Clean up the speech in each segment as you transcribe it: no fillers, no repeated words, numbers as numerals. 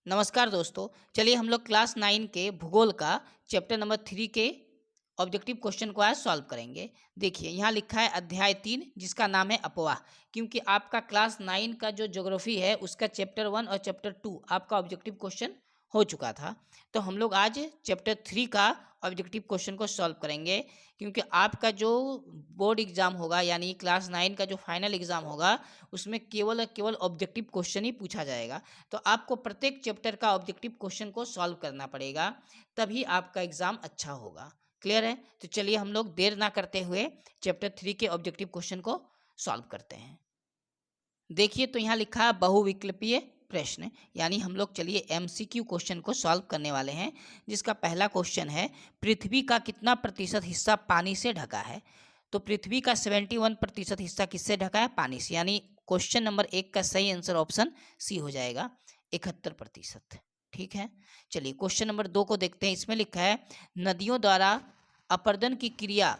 नमस्कार दोस्तों। चलिए हम लोग क्लास 9 के भूगोल का चैप्टर नंबर 3 के ऑब्जेक्टिव क्वेश्चन को आज सॉल्व करेंगे। देखिए यहाँ लिखा है अध्याय 3 जिसका नाम है अपवाह। क्योंकि आपका क्लास 9 का जो ज्योग्राफी है उसका चैप्टर 1 और चैप्टर 2 आपका ऑब्जेक्टिव क्वेश्चन हो चुका था। तो हम लोग आज चैप्टर 3 का ऑब्जेक्टिव क्वेश्चन को सॉल्व करेंगे। क्योंकि आपका जो बोर्ड एग्जाम होगा यानी क्लास 9 का जो फाइनल एग्जाम होगा उसमें केवल और केवल ऑब्जेक्टिव क्वेश्चन ही पूछा जाएगा। तो आपको प्रत्येक चैप्टर का ऑब्जेक्टिव क्वेश्चन को सॉल्व करना पड़ेगा, तभी आपका एग्जाम अच्छा होगा। क्लियर है? तो चलिए हम लोग देर ना करते हुए चैप्टर 3 के ऑब्जेक्टिव क्वेश्चन को सॉल्व करते हैं। देखिए तो यहाँ लिखा है बहुविकल्पीय प्रश्न, यानी हम लोग चलिए एमसीक्यू क्वेश्चन को सॉल्व करने वाले हैं। जिसका पहला क्वेश्चन है, पृथ्वी का कितना प्रतिशत हिस्सा पानी से ढका है? तो पृथ्वी का 71% हिस्सा किससे ढका है? पानी से। यानी क्वेश्चन नंबर 1 का सही आंसर ऑप्शन सी हो जाएगा, 71%। ठीक है, चलिए क्वेश्चन नंबर 2 को देखते हैं। इसमें लिखा है नदियों द्वारा अपरदन की क्रिया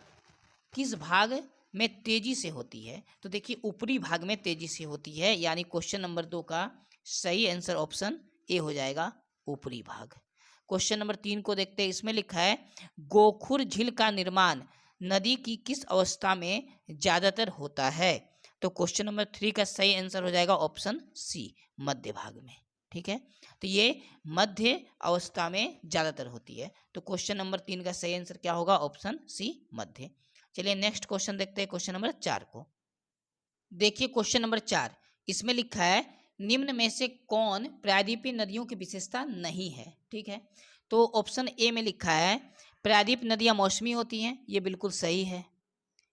किस भाग में तेजी से होती है? तो देखिए ऊपरी भाग में तेजी से होती है, यानी क्वेश्चन नंबर 2 का सही आंसर ऑप्शन ए हो जाएगा, ऊपरी भाग। क्वेश्चन नंबर 3 को देखते हैं। इसमें लिखा है गोखुर झील का निर्माण नदी की किस अवस्था में ज्यादातर होता है? तो क्वेश्चन नंबर 3 का सही आंसर हो जाएगा ऑप्शन सी, मध्य भाग में। ठीक है, तो ये मध्य अवस्था में ज्यादातर होती है। तो क्वेश्चन नंबर 3 का सही आंसर क्या होगा? ऑप्शन सी, मध्य। चलिए नेक्स्ट क्वेश्चन देखते हैं, क्वेश्चन नंबर 4 को। देखिए क्वेश्चन नंबर 4, इसमें लिखा है निम्न में से कौन प्रायद्वीपीय नदियों की विशेषता नहीं है? ठीक है, तो ऑप्शन ए में लिखा है प्रायद्वीप नदियां मौसमी होती हैं, ये बिल्कुल सही है,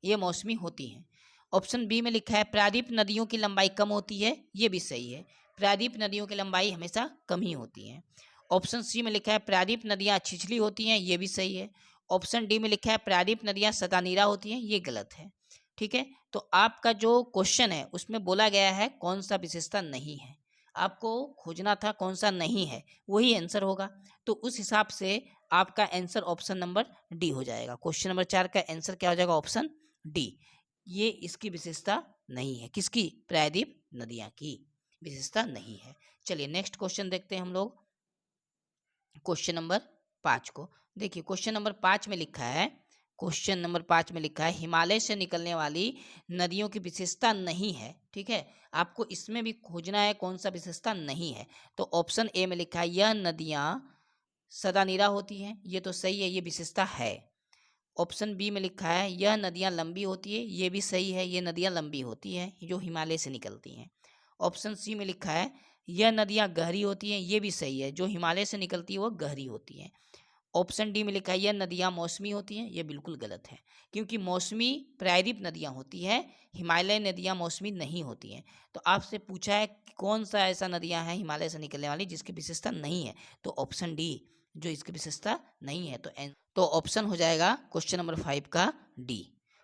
ये मौसमी होती हैं। ऑप्शन बी में लिखा है प्रायद्वीप नदियों की लंबाई कम होती है, ये भी सही है, प्रायद्वीप नदियों की लंबाई हमेशा कम ही होती है। ऑप्शन सी में लिखा है प्रायद्वीप नदियां छिछली होती हैं, ये भी सही है। ऑप्शन डी में लिखा है प्रायद्वीप नदियां सतानीरा होती हैं, ये गलत है। ठीक है, तो आपका जो क्वेश्चन है उसमें बोला गया है कौन सा विशेषता नहीं है, आपको खोजना था कौन सा नहीं है, वही आंसर होगा। तो उस हिसाब से आपका आंसर ऑप्शन नंबर डी हो जाएगा। क्वेश्चन नंबर 4 का आंसर क्या हो जाएगा? ऑप्शन डी, ये इसकी विशेषता नहीं है। किसकी? प्रायद्वीप नदियां की विशेषता नहीं है। चलिए नेक्स्ट क्वेश्चन देखते हैं हम लोग, क्वेश्चन नंबर 5 को। देखिए क्वेश्चन नंबर 5 में लिखा है, क्वेश्चन नंबर 5 में लिखा है हिमालय से निकलने वाली नदियों की विशेषता नहीं है। ठीक है, आपको इसमें भी खोजना है कौन सा विशेषता नहीं है। तो ऑप्शन ए में लिखा है यह नदियां सदानीरा होती हैं, ये तो सही है, ये विशेषता है। ऑप्शन बी में लिखा है यह नदियां लंबी होती है, ये भी सही है, ये नदियां लंबी होती हैं जो हिमालय से निकलती हैं। ऑप्शन सी में लिखा है यह नदियां गहरी होती हैं, ये भी सही है, जो हिमालय से निकलती है वो गहरी होती हैं। ऑप्शन डी में लिखा है यह नदियां मौसमी होती हैं, ये बिल्कुल गलत है, क्योंकि मौसमी प्रायद्वीप नदियां होती है, हिमालय नदियां मौसमी नहीं होती हैं। तो आपसे पूछा है कि कौन सा ऐसा नदियां हैं हिमालय से निकलने वाली जिसकी विशेषता नहीं है, तो ऑप्शन डी जो इसकी विशेषता नहीं है। तो ऑप्शन हो जाएगा क्वेश्चन नंबर 5 का डी।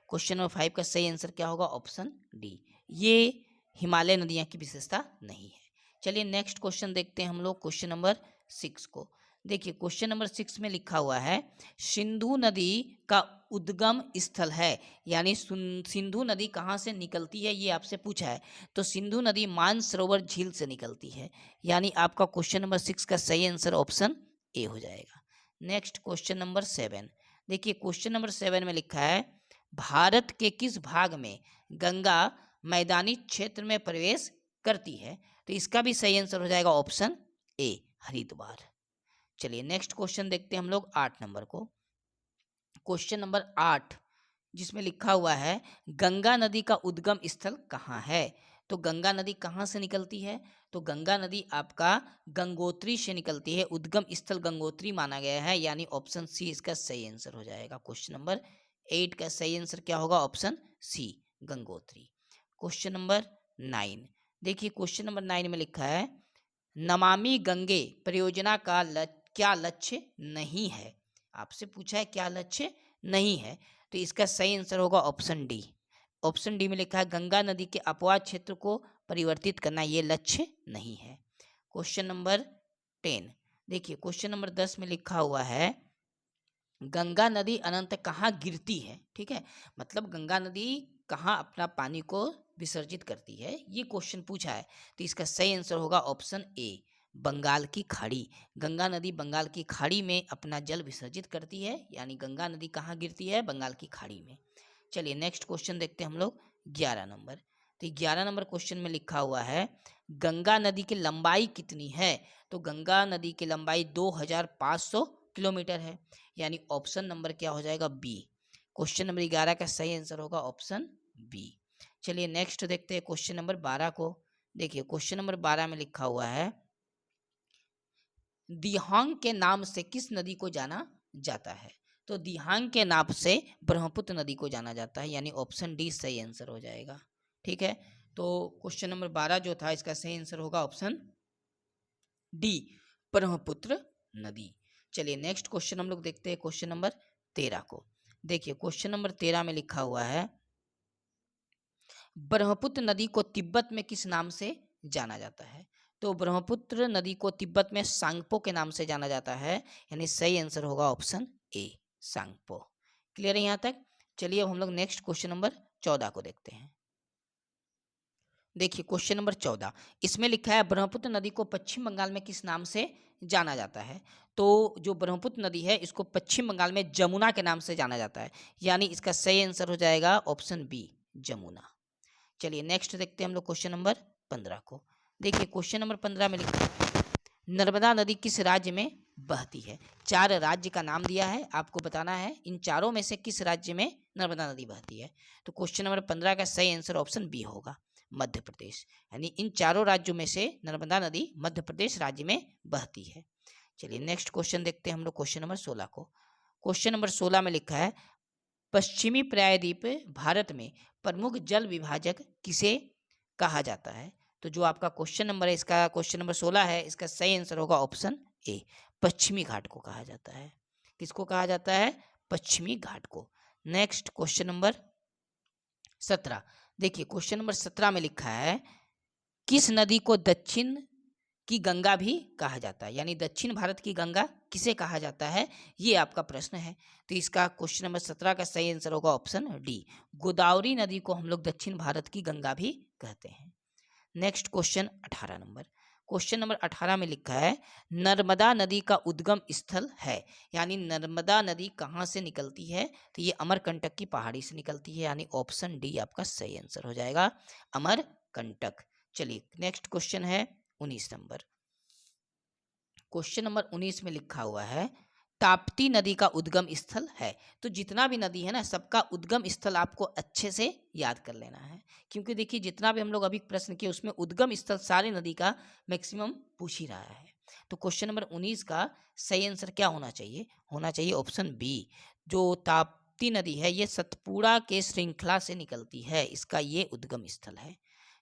क्वेश्चन नंबर 5 का सही आंसर क्या होगा? ऑप्शन डी, ये हिमालय नदियां की विशेषता नहीं है। चलिए नेक्स्ट क्वेश्चन देखते हैं हम लोग, क्वेश्चन नंबर 6 को। देखिए क्वेश्चन नंबर 6 में लिखा हुआ है सिंधु नदी का उद्गम स्थल है, यानी सिंधु नदी कहाँ से निकलती है ये आपसे पूछा है। तो सिंधु नदी मानसरोवर झील से निकलती है, यानी आपका क्वेश्चन नंबर 6 का सही आंसर ऑप्शन ए हो जाएगा। नेक्स्ट क्वेश्चन नंबर 7, देखिए क्वेश्चन नंबर 7 में लिखा है भारत के किस भाग में गंगा मैदानी क्षेत्र में प्रवेश करती है? तो इसका भी सही आंसर हो जाएगा ऑप्शन ए, हरिद्वार। चलिए नेक्स्ट क्वेश्चन देखते हैं हम लोग 8 नंबर को। क्वेश्चन नंबर 8 जिसमें लिखा हुआ है गंगा नदी का उद्गम स्थल कहाँ है? तो गंगा नदी कहाँ से निकलती है? तो गंगा नदी आपका गंगोत्री से निकलती है, उद्गम स्थल गंगोत्री माना गया है, यानी ऑप्शन सी इसका सही आंसर हो जाएगा। क्वेश्चन नंबर 8 का सही आंसर क्या होगा? Option C, Gangotri. Question number 9, देखिए क्वेश्चन नंबर 9 में लिखा है नमामि गंगे परियोजना का क्या लक्ष्य नहीं है? आपसे पूछा है क्या लक्ष्य नहीं है, तो इसका सही आंसर होगा ऑप्शन डी। ऑप्शन डी में लिखा है गंगा नदी के अपवाद क्षेत्र को परिवर्तित करना, ये लक्ष्य नहीं है। क्वेश्चन नंबर 10, देखिए क्वेश्चन नंबर 10 में लिखा हुआ है गंगा नदी अनंत कहाँ गिरती है? ठीक है, मतलब गंगा नदी कहाँ अपना पानी को विसर्जित करती है, ये क्वेश्चन पूछा है। तो इसका सही आंसर होगा ऑप्शन ए, बंगाल की खाड़ी। गंगा नदी बंगाल की खाड़ी में अपना जल विसर्जित करती है, यानी गंगा नदी कहाँ गिरती है? बंगाल की खाड़ी में। चलिए नेक्स्ट क्वेश्चन देखते हैं हम लोग 11 नंबर। तो 11 नंबर क्वेश्चन में लिखा हुआ है गंगा नदी की लंबाई कितनी है? तो गंगा नदी की लंबाई 2500 किलोमीटर है, यानी ऑप्शन नंबर क्या हो जाएगा? बी। क्वेश्चन नंबर 11 का सही आंसर होगा ऑप्शन बी। चलिए नेक्स्ट देखते हैं क्वेश्चन नंबर 12 को। देखिए क्वेश्चन नंबर 12 में लिखा हुआ है दिहांग के नाम से किस नदी को जाना जाता है? तो दिहांग के नाम से ब्रह्मपुत्र नदी को जाना जाता है, यानी ऑप्शन डी सही आंसर हो जाएगा। ठीक है, तो क्वेश्चन नंबर 12 जो था इसका सही आंसर होगा ऑप्शन डी, ब्रह्मपुत्र नदी। चलिए नेक्स्ट क्वेश्चन हम लोग देखते हैं क्वेश्चन नंबर 13 को। देखिए क्वेश्चन नंबर 13 में लिखा हुआ है ब्रह्मपुत्र नदी को तिब्बत में किस नाम से जाना जाता है? तो ब्रह्मपुत्र नदी को तिब्बत में सांगपो के नाम से जाना जाता है, यानी सही आंसर होगा ऑप्शन ए, सांगपो। क्लियर है यहाँ तक? चलिए अब हम लोग नेक्स्ट क्वेश्चन नंबर 14 को देखते हैं। देखिए क्वेश्चन नंबर 14, इसमें लिखा है ब्रह्मपुत्र नदी को पश्चिम बंगाल में किस नाम से जाना जाता है? तो जो ब्रह्मपुत्र नदी है इसको पश्चिम बंगाल में जमुना के नाम से जाना जाता है, यानी इसका सही आंसर हो जाएगा ऑप्शन बी, जमुना। चलिए नेक्स्ट देखते हैं हम लोग क्वेश्चन नंबर 15 को। देखिए क्वेश्चन नंबर 15 में लिखा है नर्मदा नदी किस राज्य में बहती है? 4 राज्य का नाम दिया है, आपको बताना है इन चारों में से किस राज्य में नर्मदा नदी बहती है। तो क्वेश्चन नंबर 15 का सही आंसर ऑप्शन बी होगा, मध्य प्रदेश। यानी इन चारों राज्यों में से नर्मदा नदी मध्य प्रदेश राज्य में बहती है। चलिए नेक्स्ट क्वेश्चन देखते हैं हम लोग क्वेश्चन नंबर 16 को। क्वेश्चन नंबर 16 में लिखा है पश्चिमी प्रायद्वीप भारत में प्रमुख जल विभाजक किसे कहा जाता है? तो जो आपका क्वेश्चन नंबर है, इसका क्वेश्चन नंबर 16 है, इसका सही आंसर होगा ऑप्शन ए, पश्चिमी घाट को कहा जाता है। किसको कहा जाता है? पश्चिमी घाट को। Next question number 17। देखिए क्वेश्चन नंबर 17 में लिखा है किस नदी को दक्षिण की गंगा भी कहा जाता है? यानी दक्षिण भारत की गंगा किसे कहा जाता है, ये आपका प्रश्न है। तो इसका क्वेश्चन नंबर 17 का सही आंसर होगा ऑप्शन डी, गोदावरी नदी को हम लोग दक्षिण भारत की गंगा भी कहते हैं। Next question 18 number. Question number 18 में लिखा है नर्मदा नदी का उद्गम स्थल है, यानी नर्मदा नदी कहाँ से निकलती है? तो ये अमरकंटक की पहाड़ी से निकलती है, यानी ऑप्शन डी आपका सही आंसर हो जाएगा, अमरकंटक। चलिए नेक्स्ट क्वेश्चन है 19 नंबर। क्वेश्चन नंबर 19 में लिखा हुआ है ताप्ती नदी का उद्गम स्थल है। तो जितना भी नदी है ना, सबका उद्गम स्थल आपको अच्छे से याद कर लेना है, क्योंकि देखिए जितना भी हम लोग अभी प्रश्न किए उसमें उद्गम स्थल सारे नदी का मैक्सिमम पूछ ही रहा है। तो क्वेश्चन नंबर 19 का सही आंसर क्या होना चाहिए? होना चाहिए ऑप्शन बी, जो ताप्ती नदी है ये सतपुड़ा के श्रृंखला से निकलती है, इसका ये उद्गम स्थल है।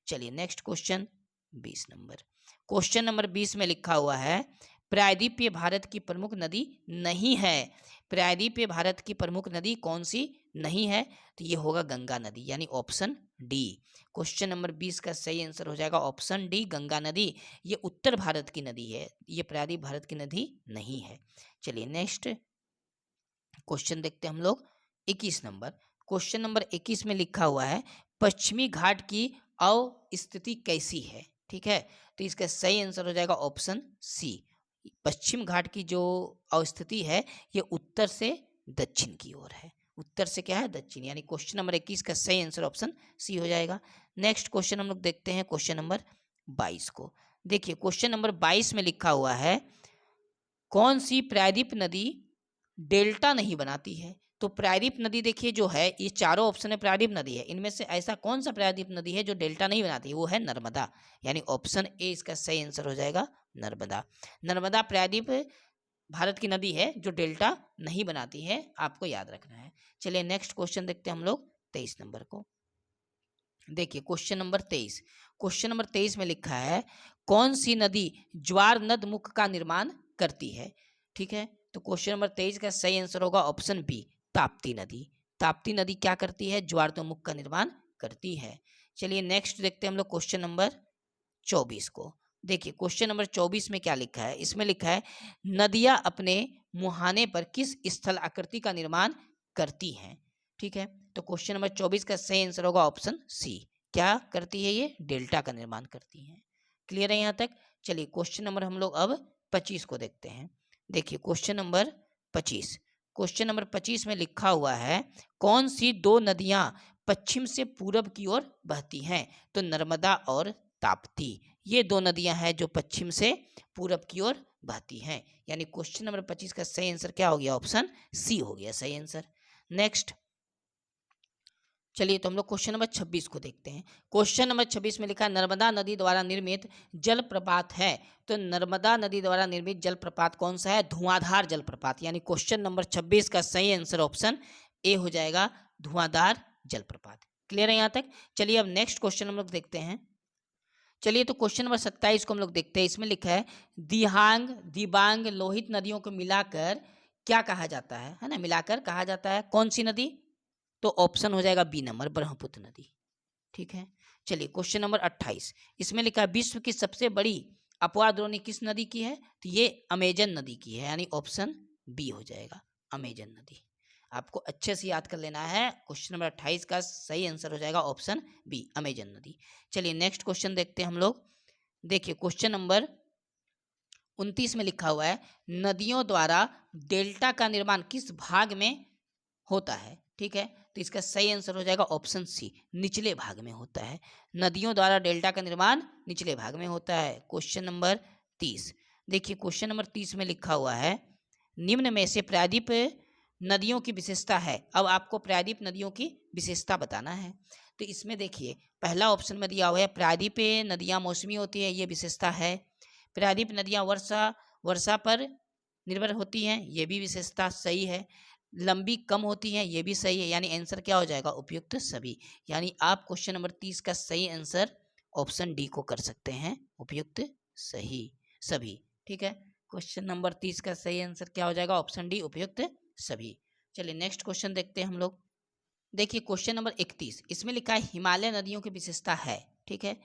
चलिए next question 20 number. Question number 20 में लिखा हुआ है प्रायद्वीपीय भारत की प्रमुख नदी नहीं है। प्रायद्वीपीय भारत की प्रमुख नदी कौन सी नहीं है? तो ये होगा गंगा नदी, यानी ऑप्शन डी। क्वेश्चन नंबर 20 का सही आंसर हो जाएगा ऑप्शन डी, गंगा नदी। ये उत्तर भारत की नदी है, ये प्रायद्वीप भारत की नदी नहीं है। चलिए नेक्स्ट क्वेश्चन देखते हैं हम लोग 21 नंबर। क्वेश्चन नंबर 21 में लिखा हुआ है पश्चिमी घाट की अवस्थिति कैसी है? ठीक है, तो इसका सही आंसर हो जाएगा ऑप्शन सी, पश्चिम घाट की जो अवस्थिति है ये उत्तर से दक्षिण की ओर है। उत्तर से क्या है? दक्षिण, यानी क्वेश्चन नंबर 21 का सही आंसर ऑप्शन सी हो जाएगा। नेक्स्ट क्वेश्चन हम लोग देखते हैं क्वेश्चन नंबर 22 को। देखिए क्वेश्चन नंबर 22 में लिखा हुआ है कौन सी प्रायद्वीप नदी डेल्टा नहीं बनाती है? तो प्रायद्वीप नदी देखिए जो है, ये चारों ऑप्शन में प्रायद्वीप नदी है, इनमें से ऐसा कौन सा प्रायद्वीप नदी है जो डेल्टा नहीं बनाती है? वो है नर्मदा, यानी ऑप्शन ए इसका सही आंसर हो जाएगा, नर्मदा। नर्मदा प्रायद्वीप भारत की नदी है जो डेल्टा नहीं बनाती है, आपको याद रखना है। चलिए नेक्स्ट क्वेश्चन देखते हैं हम लोग 23 नंबर को। देखिए क्वेश्चन नंबर 23। क्वेश्चन नंबर 23 में लिखा है कौन सी नदी ज्वार नद मुख का निर्माण करती है? ठीक है, तो क्वेश्चन नंबर 23 का सही आंसर होगा ऑप्शन बी, ताप्ती नदी। ताप्ती नदी क्या करती है? ज्वार मुख का निर्माण करती है। चलिए नेक्स्ट देखते हैं हम लोग क्वेश्चन नंबर 24 को। देखिए क्वेश्चन नंबर 24 में क्या लिखा है? इसमें लिखा है नदियां अपने मुहाने पर किस स्थल आकृति का निर्माण करती हैं? ठीक है, तो क्वेश्चन नंबर 24 का सही आंसर होगा ऑप्शन सी, क्या करती है? ये डेल्टा का निर्माण करती हैं। क्लियर है यहाँ तक? चलिए क्वेश्चन नंबर हम लोग अब 25 को देखते हैं। देखिए क्वेश्चन नंबर 25, क्वेश्चन नंबर 25 में लिखा हुआ है कौन सी दो नदियां पश्चिम से पूरब की ओर बहती हैं? तो नर्मदा और ताप्ती, ये दो नदियां हैं जो पश्चिम से पूरब की ओर बहती हैं। यानी क्वेश्चन नंबर 25 का सही आंसर क्या हो गया? ऑप्शन सी हो गया सही आंसर। नेक्स्ट चलिए तो हम लोग क्वेश्चन नंबर 26 को देखते हैं। क्वेश्चन नंबर 26 में लिखा है नर्मदा नदी द्वारा निर्मित जलप्रपात है। तो नर्मदा नदी द्वारा निर्मित जलप्रपात कौन सा है? धुआंधार जलप्रपात। यानी क्वेश्चन नंबर 26 का सही आंसर ऑप्शन ए हो जाएगा, धुआंधार जलप्रपात। क्लियर है यहाँ तक? चलिए अब नेक्स्ट क्वेश्चन हम लोग देखते हैं। चलिए तो क्वेश्चन नंबर 27 को हम लोग देखते हैं। इसमें लिखा है दिहांग, दिबांग, लोहित नदियों को मिलाकर क्या कहा जाता है ना? मिलाकर कहा जाता है कौन सी नदी? तो ऑप्शन हो जाएगा बी नंबर, ब्रह्मपुत्र नदी। ठीक है, चलिए क्वेश्चन नंबर 28, इसमें लिखा है विश्व की सबसे बड़ी अपवाह द्रोणी किस नदी की है? तो ये अमेजन नदी की है, यानी ऑप्शन बी हो जाएगा, अमेजन नदी। आपको अच्छे से याद कर लेना है। क्वेश्चन नंबर 28 का सही आंसर हो जाएगा ऑप्शन बी, अमेजन नदी। चलिए नेक्स्ट क्वेश्चन देखते हैं हम लोग। देखिए क्वेश्चन नंबर 29 में लिखा हुआ है नदियों द्वारा डेल्टा का निर्माण किस भाग में होता है? ठीक है, तो इसका सही आंसर हो जाएगा ऑप्शन सी, निचले भाग में होता है। नदियों द्वारा डेल्टा का निर्माण निचले भाग में होता है। क्वेश्चन नंबर 30, देखिए क्वेश्चन नंबर 30 में लिखा हुआ है निम्न में से प्रायद्वीप नदियों की विशेषता है। अब आपको प्रायद्वीप नदियों की विशेषता बताना है। तो इसमें देखिए पहला ऑप्शन में दिया हुआ है प्रायद्वीप नदियां मौसमी होती है, ये विशेषता है। प्रायद्वीप नदियां वर्षा पर निर्भर होती हैं, ये भी विशेषता सही है। लंबी कम होती हैं, ये भी सही है। यानी आंसर क्या हो जाएगा? उपयुक्त सभी। यानी आप क्वेश्चन नंबर 30 का सही आंसर ऑप्शन डी को कर सकते हैं, उपयुक्त सही सभी। ठीक है, क्वेश्चन नंबर 30 का सही आंसर क्या हो जाएगा? ऑप्शन डी, उपयुक्त सभी। चलिए नेक्स्ट क्वेश्चन देखते हैं हम लोग। देखिए क्वेश्चन नंबर 31, इसमें लिखा है हिमालय नदियों की विशेषता है। ठीक है,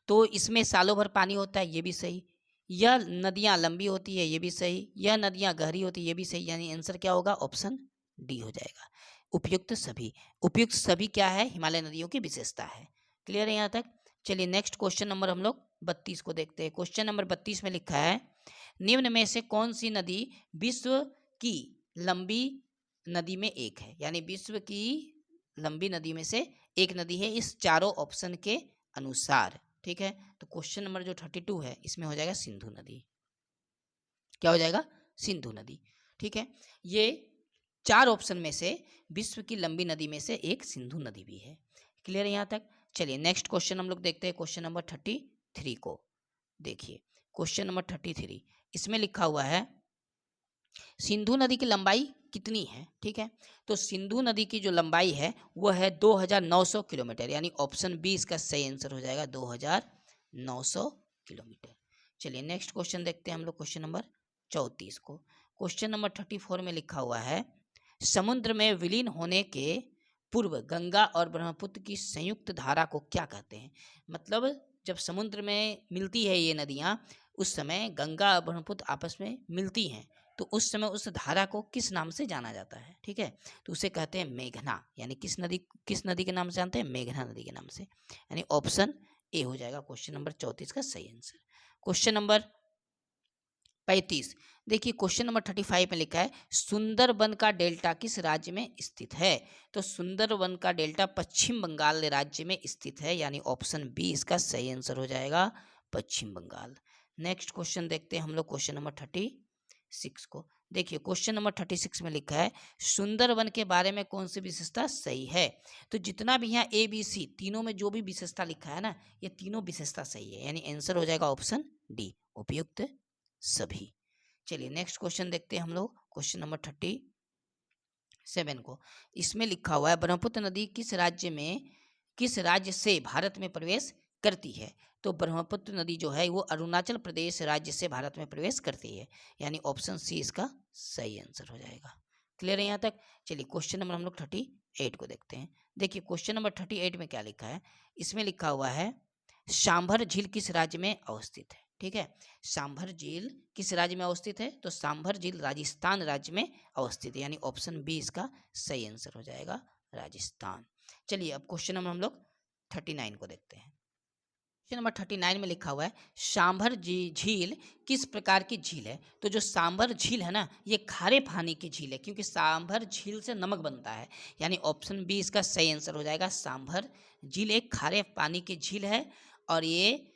तो इसमें सालों भर पानी होता है, ये भी सही। यह नदियां लंबी होती है, ये भी सही। यह नदियां गहरी होती है, ये भी सही। यानी आंसर क्या होगा? ऑप्शन डी हो जाएगा, उपयुक्त सभी। उपयुक्त सभी क्या है? हिमालय नदियों की विशेषता है। क्लियर है यहाँ तक? चलिए नेक्स्ट क्वेश्चन नंबर हम लोग 32 को देखते हैं। क्वेश्चन नंबर 32 में लिखा है निम्न में से कौन सी नदी विश्व की लंबी नदी में एक है? यानी विश्व की लंबी नदी में से एक नदी है इस चारों ऑप्शन के अनुसार। ठीक है, तो क्वेश्चन नंबर जो 32 है इसमें हो जाएगा सिंधु नदी। क्या हो जाएगा? सिंधु नदी। ठीक है, ये चार ऑप्शन में से विश्व की लंबी नदी में से एक सिंधु नदी भी है। क्लियर है यहाँ तक? चलिए नेक्स्ट क्वेश्चन हम लोग देखते हैं, क्वेश्चन नंबर 33 को। देखिए क्वेश्चन नंबर 33, इसमें लिखा हुआ है सिंधु नदी की लंबाई कितनी है? ठीक है, तो सिंधु नदी की जो लंबाई है वो है 2900 किलोमीटर। यानी ऑप्शन बी इसका सही आंसर हो जाएगा, 2900 किलोमीटर। चलिए नेक्स्ट क्वेश्चन देखते हैं हम लोग, क्वेश्चन नंबर 34 को। क्वेश्चन नंबर 34 में लिखा हुआ है समुद्र में विलीन होने के पूर्व गंगा और ब्रह्मपुत्र की संयुक्त धारा को क्या कहते हैं? मतलब जब समुद्र में मिलती है ये नदियाँ, उस समय गंगा और ब्रह्मपुत्र आपस में मिलती हैं, तो उस समय उस धारा को किस नाम से जाना जाता है? ठीक है, तो उसे कहते हैं मेघना। यानी किस नदी के नाम से जानते हैं? मेघना नदी के नाम से। यानी ऑप्शन ए हो जाएगा क्वेश्चन नंबर 34 का सही आंसर। क्वेश्चन नंबर 35, देखिए क्वेश्चन नंबर 35 में लिखा है सुंदरबन का डेल्टा किस राज्य में स्थित है? तो सुंदरबन का डेल्टा पश्चिम बंगाल राज्य में स्थित है। यानी ऑप्शन बी इसका सही आंसर हो जाएगा, पश्चिम बंगाल। नेक्स्ट क्वेश्चन देखते हैं हम लोग, क्वेश्चन नंबर 36 को। देखिए क्वेश्चन नंबर 36 में लिखा है सुंदरबन के बारे में कौन सी विशेषता सही है? तो जितना भी यहाँ ए बी सी तीनों में जो भी विशेषता लिखा है ना, ये तीनों विशेषता सही है। यानी आंसर हो जाएगा ऑप्शन डी, उपयुक्त सभी। चलिए नेक्स्ट क्वेश्चन देखते हैं हम लोग, क्वेश्चन नंबर 37 को। इसमें लिखा हुआ है ब्रह्मपुत्र नदी किस राज्य से भारत में प्रवेश करती है? तो ब्रह्मपुत्र नदी जो है वो अरुणाचल प्रदेश राज्य से भारत में प्रवेश करती है। यानी ऑप्शन सी इसका सही आंसर हो जाएगा। क्लियर है यहाँ तक? चलिए क्वेश्चन नंबर हम लोग 38 को देखते हैं। देखिए क्वेश्चन नंबर 38 में क्या लिखा है? इसमें लिखा हुआ है सांभर झील किस राज्य में अवस्थित है? ठीक है, सांभर झील किस राज्य में अवस्थित है? तो सांभर झील राजस्थान राज्य में अवस्थित है। यानी ऑप्शन बी इसका सही आंसर हो जाएगा, राजस्थान। चलिए अब क्वेश्चन नंबर हम लोग 39 को देखते हैं। क्वेश्चन नंबर 39 में लिखा हुआ है सांभर झील किस प्रकार की झील है। तो जो सांभर झील है ना, ये खारे पानी की झील है, क्योंकि सांभर झील से नमक बनता है, यानी ऑप्शन बी इसका सही आंसर हो जाएगा। सांभर झील एक खारे पानी की झील है और ये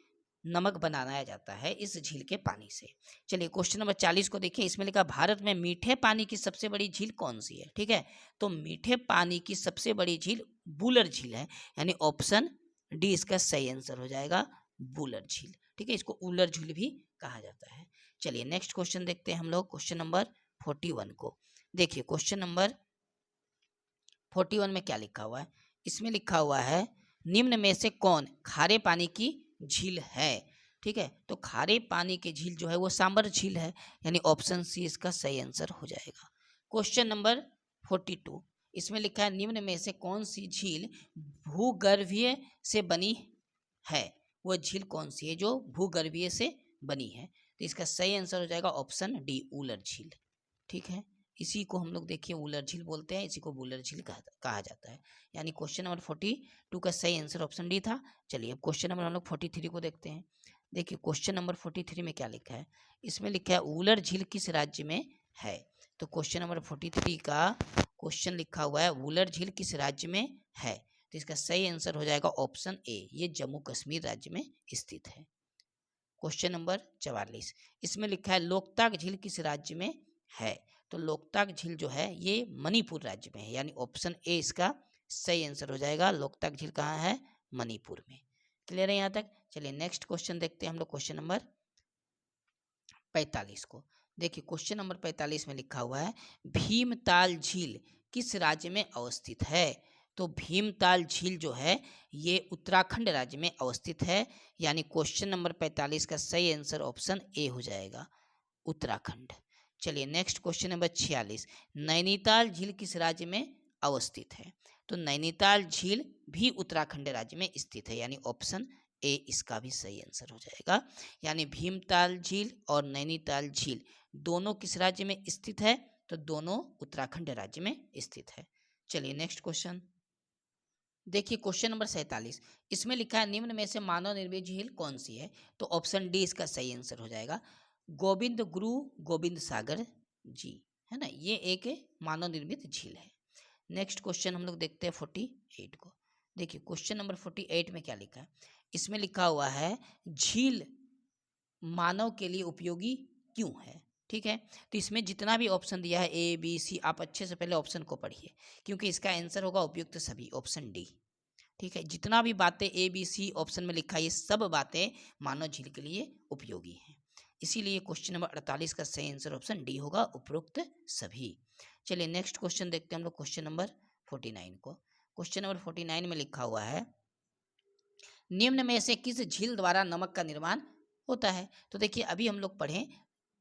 नमक बनाया जाता है इस झील के पानी से। चलिए क्वेश्चन नंबर 40 को देखिए। इसमें लिखा भारत में मीठे पानी की सबसे बड़ी झील कौन सी है। ठीक है, तो मीठे पानी की सबसे बड़ी झील वुलर झील है, यानी ऑप्शन डी इसका सही आंसर हो जाएगा, वुलर झील। ठीक है, इसको वुलर झील भी कहा जाता है। चलिए नेक्स्ट क्वेश्चन देखते हैं हम लोग, क्वेश्चन नंबर 41 को। देखिए क्वेश्चन नंबर 41 में क्या लिखा हुआ है। इसमें लिखा हुआ है निम्न में से कौन खारे पानी की झील है। ठीक है, तो खारे पानी की झील जो है वो सांभर झील है, यानी ऑप्शन सी इसका सही आंसर हो जाएगा। क्वेश्चन नंबर 42, इसमें लिखा है निम्न में से कौन सी झील भूगर्भीय से बनी है। वो झील कौन सी है जो भूगर्भीय से बनी है। तो इसका सही आंसर हो जाएगा ऑप्शन डी, वुलर झील। ठीक है, इसी को हम लोग देखिए वुलर झील बोलते हैं, इसी को वुलर झील कहा जाता है। यानी क्वेश्चन नंबर 42 का सही आंसर ऑप्शन डी था। चलिए अब क्वेश्चन नंबर हम लोग 43 को देखते हैं। देखिए क्वेश्चन नंबर 43 में क्या लिखा है। इसमें लिखा है वुलर झील किस राज्य में है। तो क्वेश्चन नंबर 43 का क्वेश्चन लिखा हुआ है वुलर झील किस राज्य में है। तो इसका सही आंसर हो जाएगा ऑप्शन ए, ये जम्मू कश्मीर राज्य में स्थित है। क्वेश्चन नंबर 44, इसमें लिखा है लोकताक झील किस राज्य में है। तो लोकताक झील जो है ये मणिपुर राज्य में है, यानी ऑप्शन ए इसका सही आंसर हो जाएगा। लोकताक झील कहाँ है, मणिपुर में। क्लियर है यहाँ तक। चलिए नेक्स्ट क्वेश्चन देखते हैं हम लोग, क्वेश्चन नंबर 45 को। देखिए क्वेश्चन नंबर 45 में लिखा हुआ है भीमताल झील किस राज्य में अवस्थित है। तो भीमताल झील जो है ये उत्तराखंड राज्य में अवस्थित है, यानी क्वेश्चन नंबर 45 का सही आंसर ऑप्शन ए हो जाएगा, उत्तराखंड। चलिए नेक्स्ट क्वेश्चन नंबर 46, नैनीताल झील किस राज्य में अवस्थित है। तो नैनीताल झील भी उत्तराखंड राज्य में स्थित है, यानी ऑप्शन ए इसका भी सही आंसर हो जाएगा। यानी भीमताल झील और नैनीताल झील दोनों किस राज्य में स्थित है। तो दोनों उत्तराखंड राज्य में स्थित है। चलिए नेक्स्ट क्वेश्चन देखिए, क्वेश्चन नंबर 47, इसमें लिखा है निम्न में से मानव निर्मित झील कौन सी है। तो ऑप्शन डी इसका सही आंसर हो जाएगा, गोविंद गुरु गोविंद सागर जी, है ना, ये एक मानव निर्मित झील है। नेक्स्ट क्वेश्चन हम लोग देखते हैं 48 को। देखिए क्वेश्चन नंबर 48 में क्या लिखा है। इसमें लिखा हुआ है झील मानव के लिए उपयोगी क्यों है। ठीक है, तो इसमें जितना भी ऑप्शन दिया है ए बी सी, आप अच्छे से पहले ऑप्शन को पढ़िए, क्योंकि इसका आंसर होगा उपयुक्त सभी, ऑप्शन डी। ठीक है, जितना भी बातें ए बी सी ऑप्शन में लिखा है ये सब बातें मानव झील के लिए उपयोगी हैं। इसीलिए क्वेश्चन नंबर 48 का सही आंसर ऑप्शन डी होगा, उपरोक्त सभी। चलिए नेक्स्ट क्वेश्चन देखते हैं हम लोग, क्वेश्चन नंबर 49 को। क्वेश्चन नंबर 49 में लिखा हुआ है निम्न में से किस झील द्वारा नमक का निर्माण होता है। तो देखिए अभी हम लोग पढ़े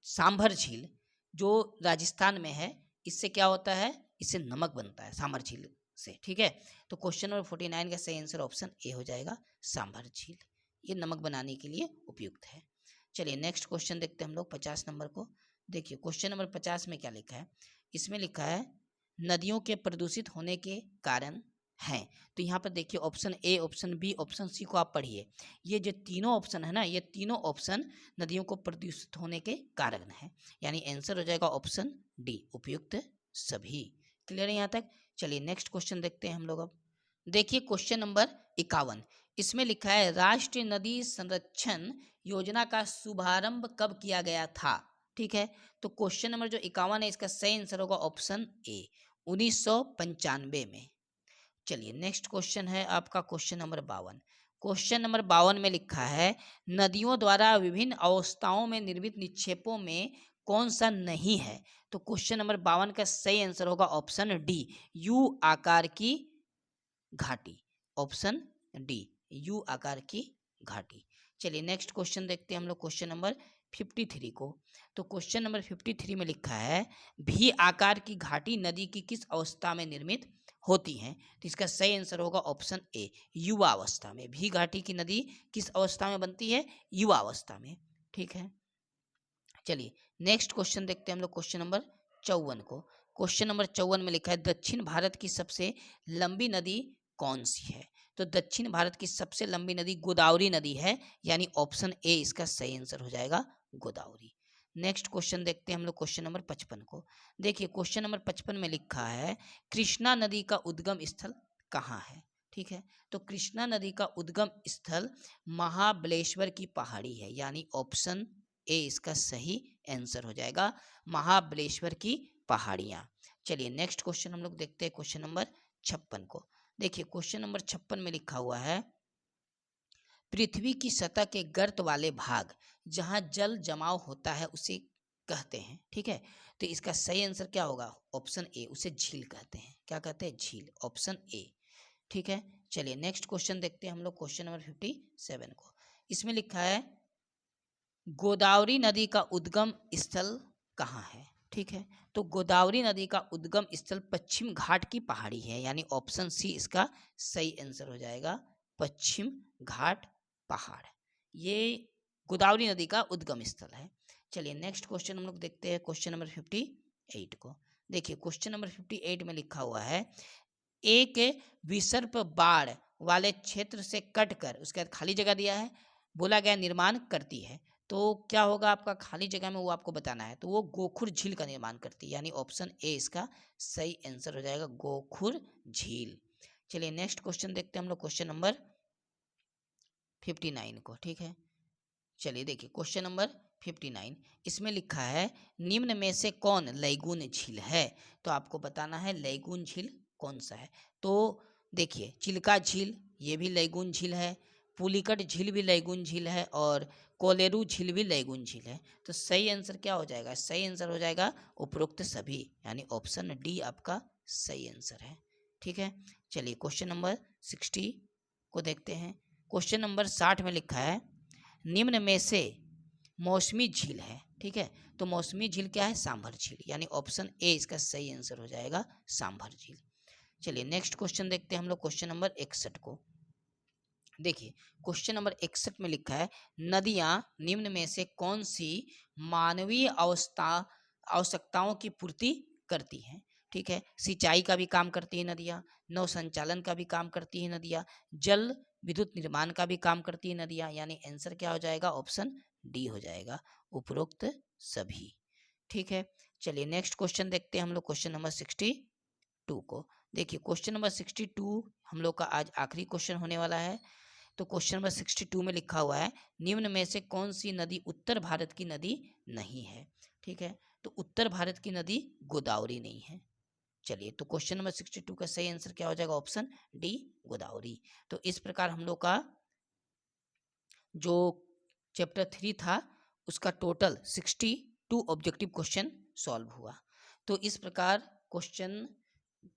सांभर झील जो राजस्थान में है, इससे क्या होता है, इससे नमक बनता है सांभर झील से। ठीक है, तो क्वेश्चन नंबर 49 का सही आंसर ऑप्शन ए हो जाएगा, सांभर झील, ये नमक बनाने के लिए उपयुक्त है। चलिए नेक्स्ट क्वेश्चन देखते हैं हम लोग 50 नंबर को। देखिए क्वेश्चन नंबर 50 में क्या लिखा है। इसमें लिखा है नदियों के प्रदूषित होने के कारण हैं। तो यहाँ पर देखिए option A, option B, option C को आप पढ़िए। ये जो तीनों ऑप्शन है ना, ये तीनों ऑप्शन नदियों को प्रदूषित होने के कारण है, यानी आंसर हो जाएगा ऑप्शन डी, उपयुक्त सभी। क्लियर है यहाँ तक। चलिए नेक्स्ट क्वेश्चन देखते हैं हम लोग। अब देखिए क्वेश्चन नंबर 51, इसमें लिखा है राष्ट्रीय नदी संरक्षण योजना का शुभारंभ कब किया गया था। ठीक है, तो क्वेश्चन नंबर जो 51 है इसका सही आंसर होगा ऑप्शन ए, 1995 में। चलिए नेक्स्ट क्वेश्चन है आपका क्वेश्चन नंबर 52। क्वेश्चन नंबर 52 में लिखा है नदियों द्वारा विभिन्न अवस्थाओं में निर्मित निक्षेपों में कौन सा नहीं है। तो क्वेश्चन नंबर 52 का सही आंसर होगा ऑप्शन डी, यू आकार की घाटी, ऑप्शन डी, यू आकार की घाटी। चलिए नेक्स्ट क्वेश्चन देखते हैं हम लोग, क्वेश्चन नंबर 53 को। तो क्वेश्चन नंबर 53 में लिखा है भी आकार की घाटी नदी की किस अवस्था में निर्मित होती हैं। तो इसका सही आंसर होगा ऑप्शन ए, युवा अवस्था में। भी घाटी की नदी किस अवस्था में बनती है, युवा अवस्था में। ठीक है, चलिए नेक्स्ट क्वेश्चन देखते हैं हम लोग, क्वेश्चन नंबर 54 को। क्वेश्चन नंबर 54 में लिखा है दक्षिण भारत की सबसे लंबी नदी कौन सी है। तो दक्षिण भारत की सबसे लंबी नदी गोदावरी नदी है, यानी ऑप्शन ए इसका सही आंसर हो जाएगा, गोदावरी। नेक्स्ट क्वेश्चन देखते हैं हम लोग क्वेश्चन नंबर 55 को। देखिए क्वेश्चन नंबर 55 में लिखा है कृष्णा नदी का उद्गम स्थल कहाँ है। ठीक है, तो कृष्णा नदी का उद्गम स्थल महाबलेश्वर की पहाड़ी है, यानी ऑप्शन ए इसका सही आंसर हो जाएगा, महाबलेश्वर की पहाड़ियाँ। चलिए नेक्स्ट क्वेश्चन हम लोग देखते हैं क्वेश्चन नंबर 56 को। देखिए क्वेश्चन नंबर 56 में लिखा हुआ है पृथ्वी की सतह के गर्त वाले भाग जहां जल जमाव होता है उसे कहते हैं। ठीक है, तो इसका सही आंसर क्या होगा, ऑप्शन ए, उसे झील कहते हैं। क्या कहते हैं, झील, ऑप्शन ए। ठीक है, चलिए नेक्स्ट क्वेश्चन देखते हैं हम लोग क्वेश्चन नंबर 57 को। इसमें लिखा है गोदावरी नदी का उद्गम स्थल कहाँ है। ठीक है, तो गोदावरी नदी का उद्गम स्थल पश्चिम घाट की पहाड़ी है, यानी ऑप्शन सी इसका सही आंसर हो जाएगा, पश्चिम घाट पहाड़, ये गोदावरी नदी का उद्गम स्थल है। चलिए नेक्स्ट क्वेश्चन हम लोग देखते हैं क्वेश्चन नंबर 58 को। देखिए क्वेश्चन नंबर 58 में लिखा हुआ है एक विसर्प बाढ़ वाले क्षेत्र से कटकर उसके बाद खाली जगह दिया है, बोला गया निर्माण करती है। तो क्या होगा आपका खाली जगह में, वो आपको बताना है। तो वो गोखुर झील का निर्माण करती है, यानी ऑप्शन ए इसका सही आंसर हो जाएगा, गोखुर झील। चलिए नेक्स्ट क्वेश्चन देखते हैं हम लोग क्वेश्चन नंबर 59 को। ठीक है, चलिए देखिए क्वेश्चन नंबर 59, इसमें लिखा है निम्न में से कौन लैगून झील है। तो आपको बताना है लैगून झील कौन सा है। तो देखिए चिल्का झील ये भी लैगून झील है, पुलिकट झील भी लैगून झील है, और कोलेरू झील भी लैगून झील है। तो सही आंसर क्या हो जाएगा, सही आंसर हो जाएगा उपरोक्त सभी, यानी ऑप्शन डी आपका सही आंसर है। ठीक है, चलिए क्वेश्चन नंबर 60 को देखते हैं। क्वेश्चन नंबर 60 में लिखा है निम्न में से मौसमी झील है। ठीक है, तो मौसमी झील क्या है, सांभर झील, यानी ऑप्शन ए इसका सही आंसर हो जाएगा, सांभर झील। चलिए नेक्स्ट क्वेश्चन देखते हैं हम लोग क्वेश्चन नंबर 61 को। देखिए क्वेश्चन नंबर 61 में लिखा है नदियां निम्न में से कौन सी मानवीय आवश्यकताओं की पूर्ति करती हैं। ठीक है, सिंचाई का भी काम करती है नदियां, नौ संचालन का भी काम करती है नदियां, जल विद्युत निर्माण का भी काम करती है नदियां, यानी आंसर क्या हो जाएगा, ऑप्शन डी हो जाएगा, उपरोक्त सभी। ठीक है, चलिए नेक्स्ट क्वेश्चन देखते हैं हम लोग क्वेश्चन नंबर 62 को। देखिए क्वेश्चन नंबर 62 हम लोग का आज आखिरी क्वेश्चन होने वाला है। तो क्वेश्चन नंबर 62 में लिखा हुआ है निम्न में से कौन सी नदी उत्तर भारत की नदी नहीं है। ठीक है, तो उत्तर भारत की नदी गोदावरी नहीं है। चलिए तो क्वेश्चन नंबर 62 का सही आंसर क्या हो जाएगा, ऑप्शन डी, गोदावरी। तो इस प्रकार हम लोग का जो चैप्टर 3 था उसका टोटल 62 ऑब्जेक्टिव क्वेश्चन सॉल्व हुआ। तो इस प्रकार क्वेश्चन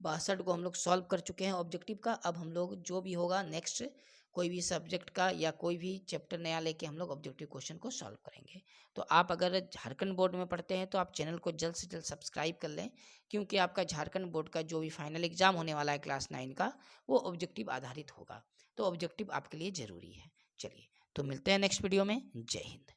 62 को हम लोग सॉल्व कर चुके हैं ऑब्जेक्टिव का। अब हम लोग जो भी होगा नेक्स्ट कोई भी सब्जेक्ट का या कोई भी चैप्टर नया लेके हम लोग ऑब्जेक्टिव क्वेश्चन को सॉल्व करेंगे। तो आप अगर झारखंड बोर्ड में पढ़ते हैं तो आप चैनल को जल्द से जल्द सब्सक्राइब कर लें, क्योंकि आपका झारखंड बोर्ड का जो भी फाइनल एग्जाम होने वाला है क्लास 9 का, वो ऑब्जेक्टिव आधारित होगा। तो ऑब्जेक्टिव आपके लिए ज़रूरी है। चलिए तो मिलते हैं नेक्स्ट वीडियो में। जय हिंद।